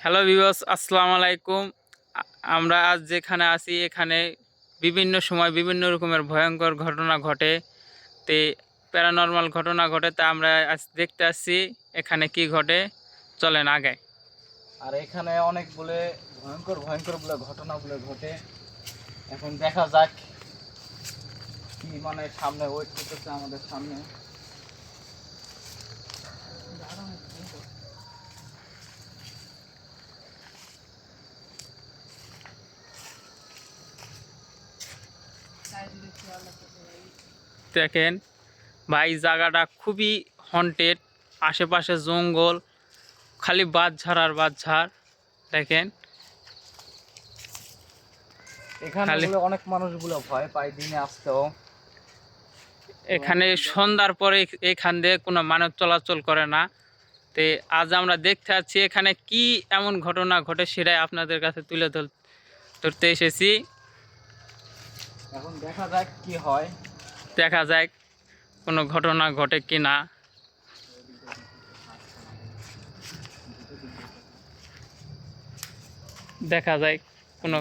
Hello viewers, আসসালামু আলাইকুম। আমরা আজ যেখানে আছি এখানে বিভিন্ন সময় বিভিন্ন রকমের ভয়ঙ্কর ঘটনা ঘটে। তে প্যারানরমাল ঘটনা ঘটে, তা আমরা আজ দেখতে আসছি এখানে কি ঘটে। চলেন আগে। আর এখানে অনেক বলে ভয়ঙ্কর ভয়ঙ্কর বলে ঘটনাগুলো ঘটে। এখন দেখা যাক কি সামনে ওয়েট করতেছে আমাদের সামনে। দেখেন ভাই, জায়গাটা খুবই হন্টেড। আশেপাশে জঙ্গল, খালি বাঁশঝাড় আর বাঁশঝাড়। দেখেন এখানে খালি অনেক মানুষগুলো ভয় পায় দিনে আসতেও। এখানে সন্ধ্যার পরে এখান দিয়ে কোনো মানুষ চলাচল করে না। তে আজ আমরা দেখতে পাচ্ছি এখানে কি এমন ঘটনা ঘটে, সেটাই আপনাদের কাছে তুলে ধরতে এসেছি। এখন দেখা যাক কি হয়। দেখা যায় কোনো ঘটনা ঘটে কি না। দেখা যায় কোনো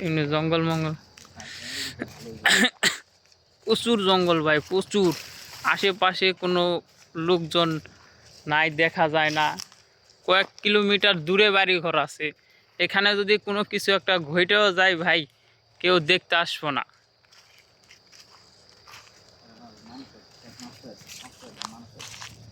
এমনি জঙ্গল মঙ্গল। প্রচুর জঙ্গল ভাই, প্রচুর। আশেপাশে কোনো লোকজন নাই, দেখা যায় না। কয়েক কিলোমিটার দূরে বাড়ি ঘর আছে। এখানে যদি কোনো কিছু একটা ঘটেও যায় ভাই, কেউ দেখতে আসবো না।